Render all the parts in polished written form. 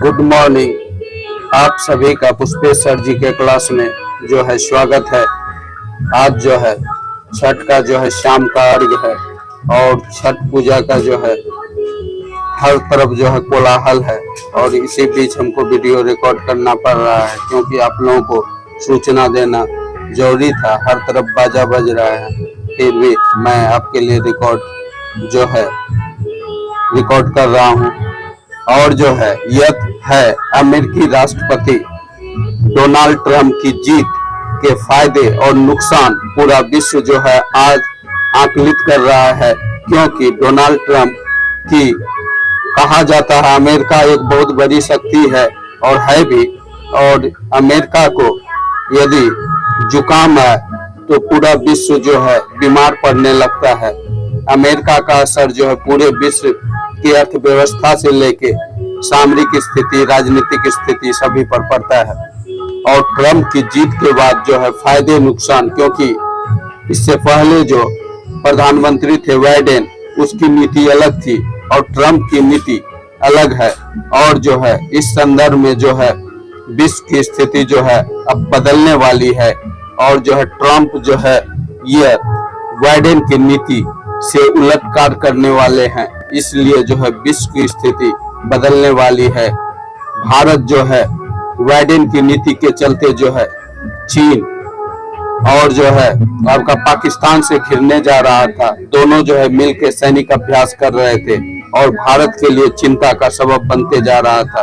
Good morning. आप सभी का पुष्पेश सर जी के क्लास में जो है स्वागत है। आज जो है छठ का जो है शाम का अर्घ है और छठ पूजा का जो है हर तरफ जो है कोलाहल है और इसी बीच हमको वीडियो रिकॉर्ड करना पड़ रहा है क्योंकि आप लोगों को सूचना देना जरूरी था। हर तरफ बाजा बज रहा है, फिर भी मैं आपके लिए रिकॉर्ड कर रहा हूँ। और जो है यह है अमेरिकी राष्ट्रपति डोनाल्ड ट्रंप की जीत के फायदे और नुकसान पूरा विश्व जो है आज आकलित कर रहा है, क्योंकि डोनाल्ड ट्रंप की कहा जाता है अमेरिका एक बहुत बड़ी शक्ति है और है भी, और अमेरिका को यदि जुकाम है तो पूरा विश्व जो है बीमार पड़ने लगता है। अमेरिका का असर जो है पूरे विश्व की अर्थव्यवस्था से लेके सामरिक स्थिति, राजनीतिक स्थिति सभी पर पड़ता है। और ट्रंप की जीत के बाद जो है फायदे नुकसान, क्योंकि इससे पहले जो प्रधानमंत्री थे बाइडेन, उसकी नीति अलग थी और ट्रंप की नीति अलग है। और जो है इस संदर्भ में जो है विश्व की स्थिति जो है अब बदलने वाली है और जो है ट्रंप जो है ये बाइडेन की नीति से उलट कार्य करने वाले हैं, इसलिए जो है विश्व की स्थिति बदलने वाली है। भारत जो है बाइडेन की नीति के चलते जो है चीन और जो है आपका पाकिस्तान से घिरने जा रहा था, दोनों जो है मिलकर सैनिक अभ्यास कर रहे थे और भारत के लिए चिंता का सबब बनते जा रहा था।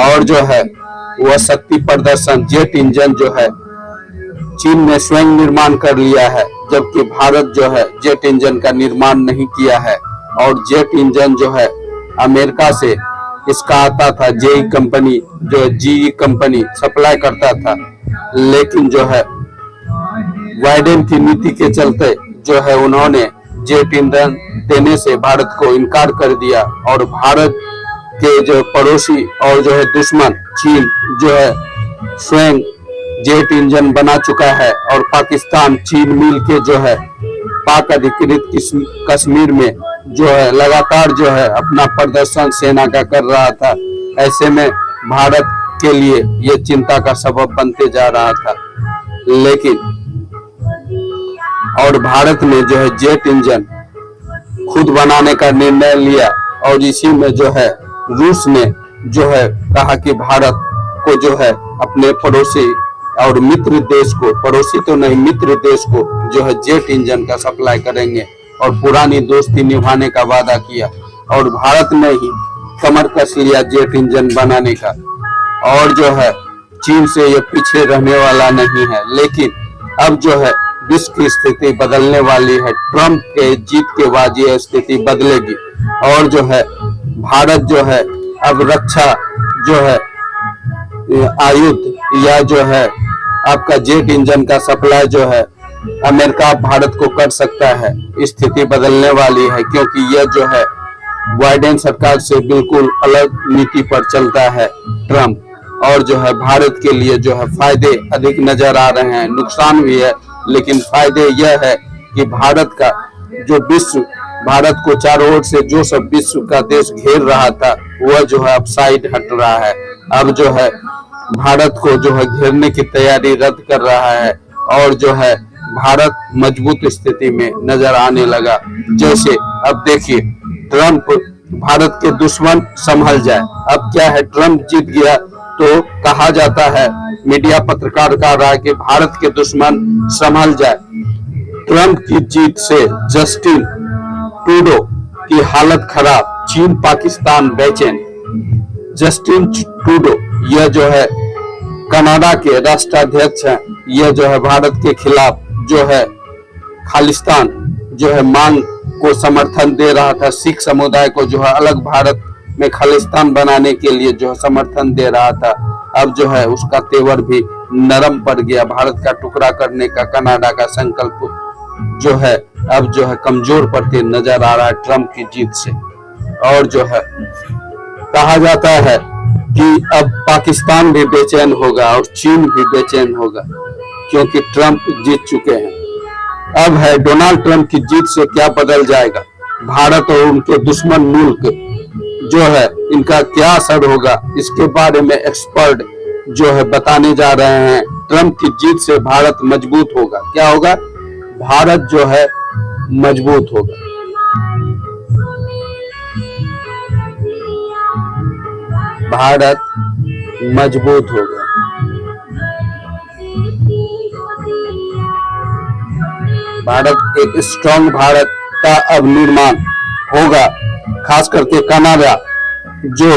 और जो है वह शक्ति प्रदर्शन जेट इंजन जो है चीन ने स्वयं निर्माण कर लिया है, जबकि भारत जो है जेट इंजन का निर्माण नहीं किया है। और जेट इंजन जो है अमेरिका से इसका आता था, जेई कंपनी जो जीई कंपनी सप्लाई करता था, लेकिन जो है बाइडेन की नीति के चलते जो है उन्होंने जेट इंजन देने से भारत को इनकार कर दिया और भारत के जो पड़ोसी और जो है दुश्मन चीन जो है स्वयं जेट इंजन बना चुका है। और पाकिस्तान चीन मिल के जो है पाक अधिकृत कश्मीर में जो है लगातार जो है अपना प्रदर्शन सेना का कर रहा था। ऐसे में भारत के लिए ये चिंता का सबब बनते जा रहा था, लेकिन और भारत ने जो है जेट इंजन खुद बनाने का निर्णय लिया और इसी में जो है रूस ने जो है कहा कि भारत को जो है अपने पड़ोसी और मित्र देश को, पड़ोसी तो नहीं मित्र देश को जो है जेट इंजन का सप्लाई करेंगे और पुरानी दोस्ती निभाने का वादा किया। और भारत ने ही कमर कस लिया जेट इंजन बनाने का और जो है चीन से ये पीछे रहने वाला नहीं है। लेकिन अब जो है विश्व की स्थिति बदलने वाली है, ट्रंप के जीत के बाद ये स्थिति बदलेगी और जो है भारत जो है अब रक्षा जो है आयुध या जो है आपका जेट इंजन का सप्लाई जो है अमेरिका भारत को कर सकता है। स्थिति बदलने वाली है क्योंकि यह जो है बाइडेन सरकार से बिल्कुल अलग नीति पर चलता है ट्रंप, और जो है भारत के लिए जो है फायदे अधिक नजर आ रहे हैं, नुकसान भी है, लेकिन फायदे यह है कि भारत का जो विश्व, भारत को चारों ओर से जो सब विश्व का देश घेर रहा था वह जो है अब साइड हट रहा है। अब जो है भारत को जो है घेरने की तैयारी रद्द कर रहा है और जो है भारत मजबूत स्थिति में नजर आने लगा। जैसे अब देखिए ट्रंप भारत के दुश्मन संभल जाए, अब क्या है ट्रंप जीत गया तो कहा जाता है, मीडिया पत्रकार कह रहा है कि भारत के दुश्मन संभल जाए। ट्रंप की जीत से जस्टिन ट्रूडो की हालत खराब, चीन पाकिस्तान बेचैन। जस्टिन ट्रूडो यह जो है कनाडा के राष्ट्राध्यक्ष हैं, यह जो है भारत के खिलाफ जो है खालिस्तान जो है मांग को समर्थन दे रहा था, सिख समुदाय को जो है अलग भारत में खालिस्तान बनाने के लिए जो है समर्थन दे रहा था। अब जो है उसका तेवर भी नरम पड़ गया, भारत का टुकड़ा करने का कनाडा का संकल्प जो है अब जो है कमजोर पड़ते नजर आ रहा है ट्रंप की जीत से। और जो है कहा जाता है कि अब पाकिस्तान भी बेचैन होगा और चीन भी बेचैन होगा क्योंकि ट्रंप जीत चुके हैं। अब है डोनाल्ड ट्रंप की जीत से क्या बदल जाएगा, भारत और उनके दुश्मन मुल्क जो है इनका क्या असर होगा, इसके बारे में एक्सपर्ट जो है बताने जा रहे हैं। ट्रंप की जीत से भारत मजबूत होगा। क्या होगा? भारत जो है मजबूत होगा। भारत मजबूत होगा। भारत एक स्ट्रांग भारत का अब निर्माण होगा। खास करके कनाडा जो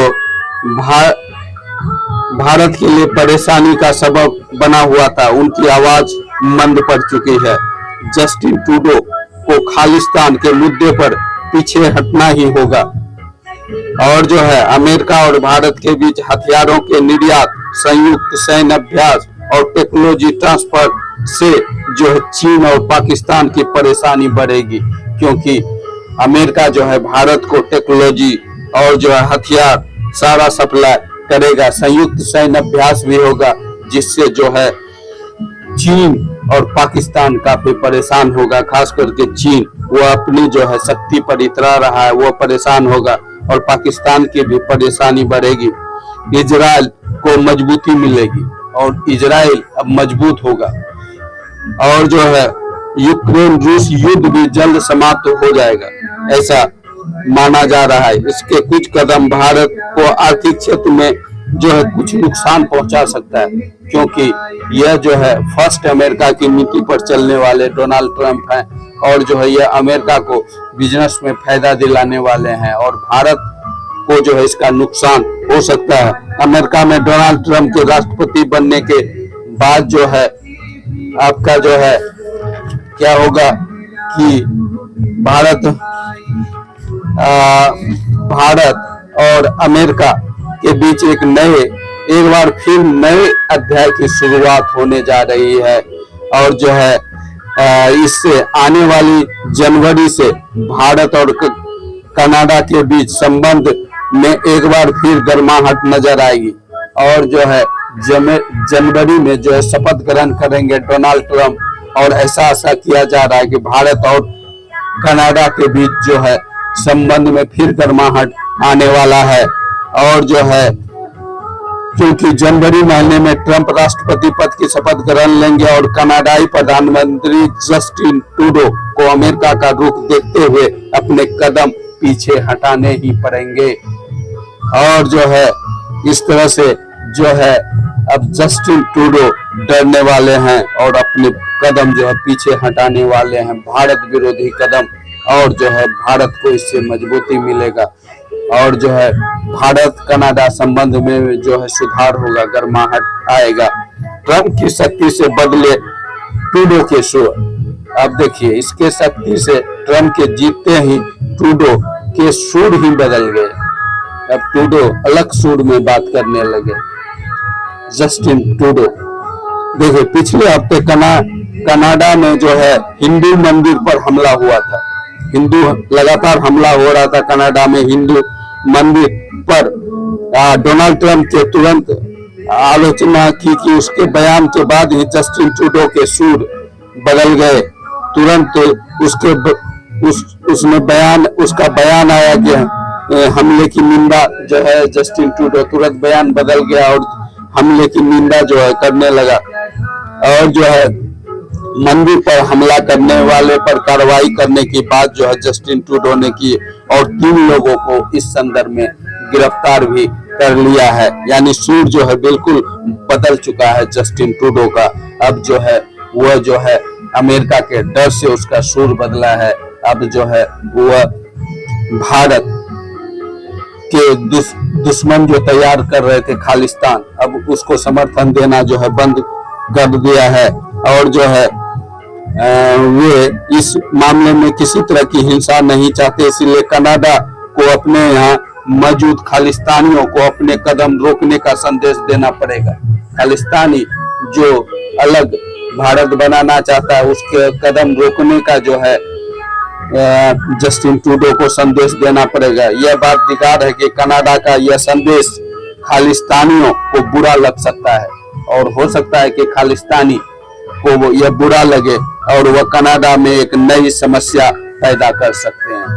भारत के लिए परेशानी का सबब बना हुआ था, उनकी आवाज मंद पड़ चुकी है। जस्टिन ट्रूडो को खालिस्तान के मुद्दे पर पीछे हटना ही होगा। और जो है अमेरिका और भारत के बीच हथियारों के निर्यात, संयुक्त सैन्य अभ्यास और टेक्नोलॉजी ट्रांसफर से जो है चीन और पाकिस्तान की परेशानी बढ़ेगी, क्योंकि अमेरिका जो है भारत को टेक्नोलॉजी और जो है हथियार सारा सप्लाई करेगा। संयुक्त सैन्य अभ्यास भी होगा, जिससे जो है चीन और पाकिस्तान काफी परेशान होगा। खास करके चीन, वो अपनी जो है शक्ति पर इतरा रहा है, वो परेशान होगा और पाकिस्तान की भी परेशानी बढ़ेगी। इजराइल को मजबूती मिलेगी और इजराइल अब मजबूत होगा। और जो है यूक्रेन रूस युद्ध भी जल्द समाप्त हो जाएगा, ऐसा माना जा रहा है। इसके कुछ कदम भारत को आर्थिक क्षेत्र में जो है कुछ नुकसान पहुंचा सकता है, क्योंकि यह जो है फर्स्ट अमेरिका की नीति पर चलने वाले डोनाल्ड ट्रंप हैं और जो है यह अमेरिका को बिजनेस में फायदा दिलाने वाले हैं और भारत को जो है इसका नुकसान हो सकता है। अमेरिका में डोनाल्ड ट्रंप के राष्ट्रपति बनने के बाद जो है आपका जो है क्या होगा कि भारत और अमेरिका के बीच एक बार फिर नए अध्याय की शुरुआत होने जा रही है। और जो है इससे आने वाली जनवरी से भारत और कनाडा के बीच संबंध में एक बार फिर गर्माहट नजर आएगी। और जो है जनवरी में जो है शपथ ग्रहण करेंगे डोनाल्ड ट्रंप, और ऐसा आशा किया जा रहा है कि भारत और कनाडा के बीच जो है संबंध में फिर गर्माहट आने वाला है। और जो है क्योंकि जनवरी महीने में ट्रंप राष्ट्रपति पद की शपथ ग्रहण लेंगे और कनाडाई प्रधानमंत्री जस्टिन ट्रूडो को अमेरिका का रुख देखते हुए अपने कदम पीछे हटाने ही पड़ेंगे। और जो है इस तरह से जो है अब जस्टिन ट्रूडो डरने वाले हैं और अपने कदम जो है पीछे हटाने वाले हैं, भारत विरोधी कदम। और जो है भारत को इससे मजबूती मिलेगा और जो है भारत कनाडा संबंध में जो है सुधार होगा, गर्माहट आएगा। ट्रंप की शक्ति से बदले ट्रूडो के सुर। अब देखिए इसके शक्ति से ट्रंप के जीतते ही ट्रूडो के सुर ही बदल गए। अब ट्रूडो अलग सुर में बात करने लगे। जस्टिन ट्रूडो देखिए पिछले हफ्ते कनाडा में जो है हिंदू मंदिर पर हमला हुआ था। हिंदू लगातार हमला हो रहा था कनाडा में हिंदू मंदिर पर। डोनाल्ड ट्रंप के तुरंत आलोचना की कि उसके बयान के बाद ही जस्टिन ट्रूडो के सुर बदल गए। तुरंत उसका बयान आया कि हमले की निंदा जो है जस्टिन ट्रूडो तुरंत बयान बदल गया और हमले की निंदा जो है करने लगा। और जो है मंदिर पर हमला करने वाले पर कार्रवाई करने की बात जो है जस्टिन ट्रूडो ने की और 3 लोगों को इस संदर्भ में गिरफ्तार भी कर लिया है। यानी सुर जो है बिल्कुल बदल चुका है जस्टिन ट्रूडो का। अब जो है वह जो है अमेरिका के डर से उसका सुर बदला है। अब जो है वह भारत के दुश्मन जो तैयार कर रहे थे खालिस्तान, अब उसको समर्थन देना जो है बंद कर दिया है। और जो है वे इस मामले में किसी तरह की हिंसा नहीं चाहते, इसलिए कनाडा को अपने यहाँ मौजूद खालिस्तानियों को अपने कदम रोकने का संदेश देना पड़ेगा। खालिस्तानी जो अलग भारत बनाना चाहता है उसके कदम रोकने का जो है जस्टिन ट्रूडो को संदेश देना पड़ेगा। यह बात दिखा है कि कनाडा का यह संदेश खालिस्तानियों को बुरा लग सकता है और हो सकता है कि खालिस्तानी को वो यह बुरा लगे और वह कनाडा में एक नई समस्या पैदा कर सकते हैं।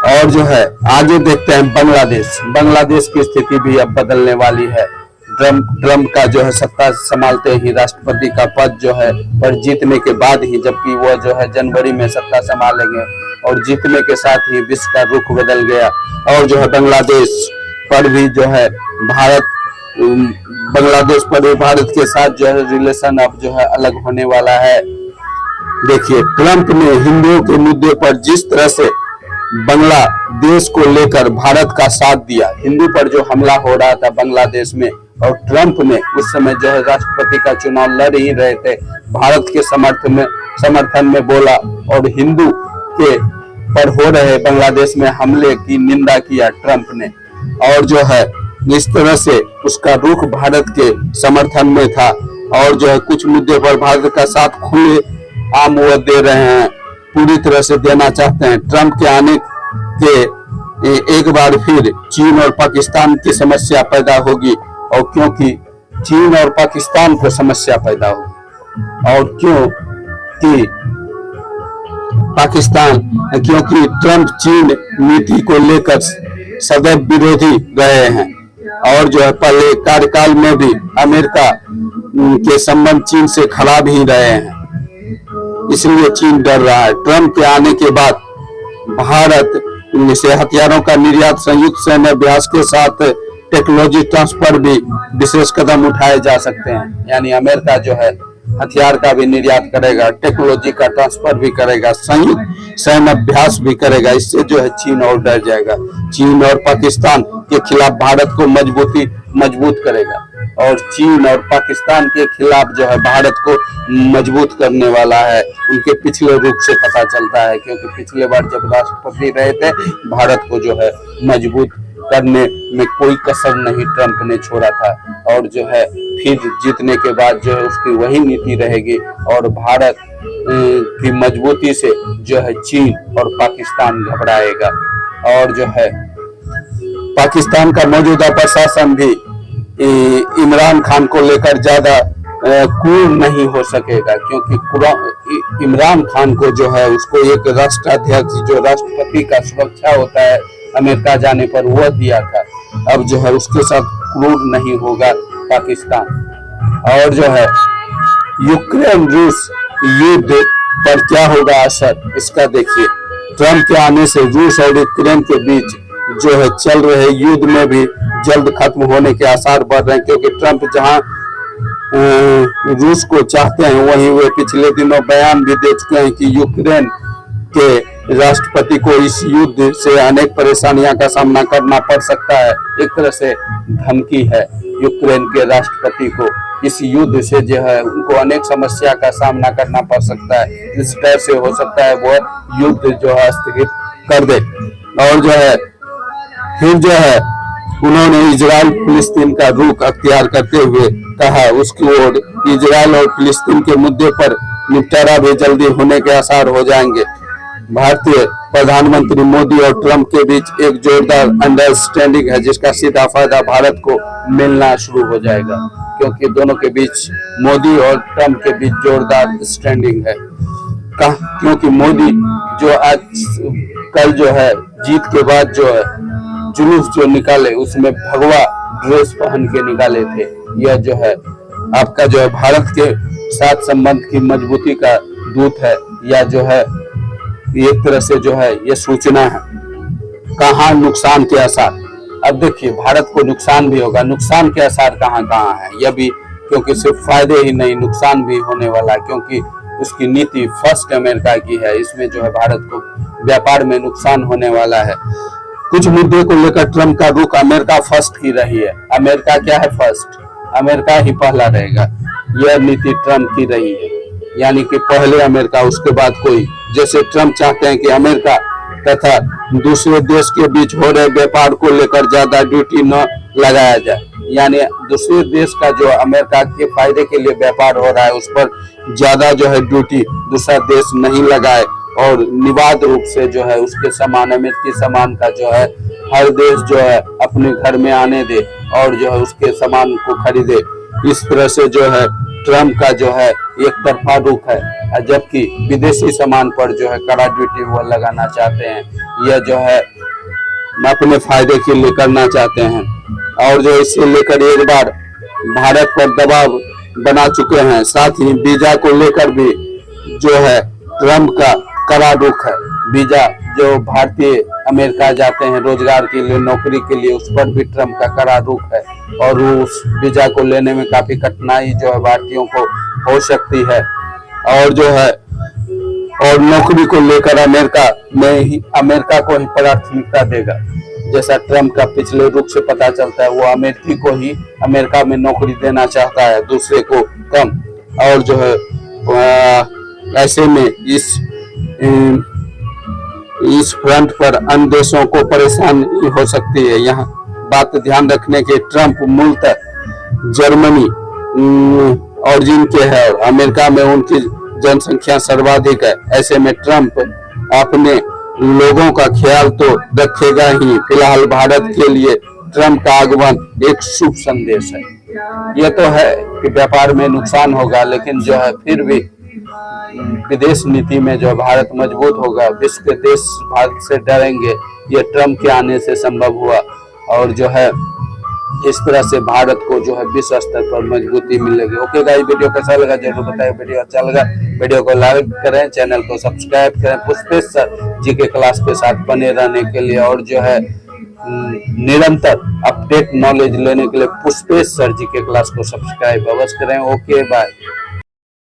और जो है आगे देखते हैं बांग्लादेश। बांग्लादेश की स्थिति भी अब बदलने वाली है। ट्रम्प का जो है सत्ता संभालते ही राष्ट्रपति का पद जो है पर जीतने के बाद ही, जबकि वह जो है जनवरी में सत्ता संभालेंगे और जीतने के साथ ही विश्व का रुख बदल गया। और जो है बांग्लादेश पर भी जो है बांग्लादेश पर भी भारत के साथ जो है रिलेशन अब जो है अलग होने वाला है। देखिए, ट्रम्प ने हिंदुओं के मुद्दे पर जिस तरह से बांग्लादेश को लेकर भारत का साथ दिया, हिंदू पर जो हमला हो रहा था बांग्लादेश में, और ट्रम्प ने उस समय जो है राष्ट्रपति का चुनाव लड़ ही रहे थे, भारत के समर्थन में बोला और हिंदू के पर हो रहे बांग्लादेश में हमले की निंदा किया ट्रम्प ने। और जो है इस तरह से उसका रुख भारत के समर्थन में था और जो है कुछ मुद्दे पर भारत का साथ खुले आम वो दे रहे हैं, पूरी तरह से देना चाहते हैं। ट्रम्प के आने के एक बार फिर चीन और पाकिस्तान की समस्या पैदा होगी, और क्योंकि चीन और पाकिस्तान को समस्या पैदा होगी और क्योंकि ट्रम्प चीन नीति को लेकर सदैव विरोधी रहे हैं और जो है पहले कार्यकाल में भी अमेरिका के संबंध चीन से खराब ही रहे हैं, इसलिए चीन डर रहा है। ट्रम्प के आने के बाद भारत से हथियारों का निर्यात, संयुक्त सैन्य अभ्यास के साथ टेक्नोलॉजी ट्रांसफर भी विशेष कदम उठाए जा सकते हैं। यानी अमेरिका जो है हथियार का भी निर्यात करेगा, टेक्नोलॉजी का ट्रांसफर भी करेगा, संयुक्त सैन्य अभ्यास भी करेगा। इससे जो है चीन और डर जाएगा। चीन और पाकिस्तान के खिलाफ भारत को मजबूत करेगा और चीन और पाकिस्तान के खिलाफ जो है भारत को मजबूत करने वाला है। उनके पिछले रूप से पता चलता है, क्योंकि पिछले बार जब राष्ट्रपति रहे थे भारत को जो है मजबूत करने में कोई कसर नहीं ट्रम्प ने छोड़ा था, और जो है फिर जीतने के बाद जो है उसकी वही नीति रहेगी और भारत की मजबूती से जो है चीन और पाकिस्तान घबराएगा। और जो है पाकिस्तान का मौजूदा प्रशासन भी इमरान खान को लेकर ज्यादा क्रूर नहीं हो सकेगा, क्योंकि इमरान खान को जो है उसको एक राष्ट्राध्यक्ष, जो राष्ट्रपति का सुरक्षा होता है अमेरिका जाने पर, वह दिया था। अब जो है उसके साथ क्रूर नहीं होगा पाकिस्तान। और जो है यूक्रेन रूस युद्ध पर क्या होगा असर, इसका देखिए। ट्रम्प के आने से रूस और यूक्रेन के बीच जो है चल रहे युद्ध में भी जल्द खत्म होने के आसार बढ़ रहे हैं, क्योंकि ट्रम्प जहां रूस को चाहते हैं वहीं वे पिछले दिनों बयान भी दे चुके हैं कि यूक्रेन के राष्ट्रपति को इस युद्ध से अनेक परेशानियों का सामना करना पड़ सकता है। एक तरह से धमकी है यूक्रेन के राष्ट्रपति को, इस युद्ध से जो है उनको अनेक समस्या का सामना करना पड़ सकता है। इस डर से हो सकता है वह युद्ध जो है स्थगित कर दे। और जो है फिर जो है उन्होंने इजराइल फिलिस्तीन का रुख अख्तियार करते हुए कहा उसकी ओर इजराइल और फिलिस्तीन के मुद्दे पर निपटारा भी जल्दी होने के आसार हो जाएंगे। भारतीय प्रधानमंत्री मोदी और ट्रम्प के बीच एक जोरदार अंडरस्टैंडिंग है, जिसका सीधा फायदा भारत को मिलना शुरू हो जाएगा, क्योंकि दोनों के बीच, मोदी और ट्रम्प के बीच जोरदार स्टैंडिंग है। क्योंकि मोदी जो आज कल जो है जीत के बाद जो है जुलूस जो निकाले उसमें भगवा ड्रेस पहन के निकाले थे। यह जो है आपका जो है भारत के साथ संबंध की मजबूती का दूत है, या जो है एक तरह से जो है ये सूचना है। कहाँ नुकसान के आसार, अब देखिए भारत को नुकसान भी होगा, नुकसान के आसार कहाँ कहाँ है यह भी, क्योंकि सिर्फ फायदे ही नहीं नुकसान भी होने वाला है, क्योंकि उसकी नीति फर्स्ट अमेरिका की है। इसमें जो है भारत को व्यापार में नुकसान होने वाला है। कुछ मुद्दे को लेकर ट्रम्प का रुख अमेरिका फर्स्ट की रही है। अमेरिका क्या है फर्स्ट, अमेरिका ही पहला रहेगा, यह नीति ट्रम्प की रही है। यानी कि पहले अमेरिका उसके बाद कोई, जैसे ट्रम्प चाहते हैं कि अमेरिका तथा दूसरे देश के बीच हो रहे व्यापार को लेकर ज्यादा ड्यूटी न लगाया जाए, यानी दूसरे देश का जो अमेरिका के फायदे के लिए व्यापार हो रहा है उस पर ज्यादा जो है ड्यूटी दूसरा देश नहीं लगाए और निवाद रूप से जो है उसके सामान, अमेरिकी सामान का जो है हर देश जो है अपने घर में आने दे और जो है उसके सामान को खरीदे। इस तरह से जो है ट्रम्प का जो है एक तरफा रुख है, जबकि विदेशी सामान पर जो है कड़ा ड्यूटी वो लगाना चाहते हैं। यह जो है अपने फायदे के लिए करना चाहते हैं और जो इसे लेकर एक बार भारत पर दबाव बना चुके हैं। साथ ही वीजा को लेकर भी जो है ट्रम्प का कड़ा रुख है। वीजा जो भारतीय अमेरिका जाते हैं रोजगार के लिए, नौकरी के लिए, उस पर भी ट्रम्प का कड़ा रुख है और उस वीजा को लेने में काफी कठिनाई जो है भारतीयों को हो सकती है। और जो है और नौकरी को लेकर अमेरिका को ही प्राथमिकता देगा। जैसा ट्रम्प का पिछले रुख से पता चलता है, वो अमेरिकी को ही अमेरिका में नौकरी देना चाहता है, दूसरे को कम। और जो है ऐसे में इस फ्रंट पर अन्य देशों को परेशानी हो सकती है। यहाँ बात ध्यान रखने के ट्रम्प मूलतः जर्मनी ओरिजिन के है और अमेरिका में उनकी जनसंख्या सर्वाधिक है। ऐसे में ट्रम्प अपने लोगों का ख्याल तो रखेगा ही। फिलहाल भारत के लिए ट्रम्प का आगमन एक शुभ संदेश है। यह तो है कि व्यापार में नुकसान होगा, लेकिन जो है फिर भी विदेश नीति में जो भारत मजबूत होगा। विश्व के देश भारत से डरेंगे, ये ट्रम्प के आने से संभव हुआ। और जो है इस तरह से भारत को जो है विश्व स्तर पर मजबूती मिलेगी। ओके गाइस, वीडियो कैसा लगा जरूर बताएं। वीडियो अच्छा लगा वीडियो को लाइक करें, चैनल को सब्सक्राइब करें। पुष्पेश सर जीके क्लास के साथ बने रहने के लिए और जो है निरंतर अपडेट नॉलेज लेने के लिए पुष्पेश सर जीके क्लास को सब्सक्राइब अवश्य करें। Okay bye.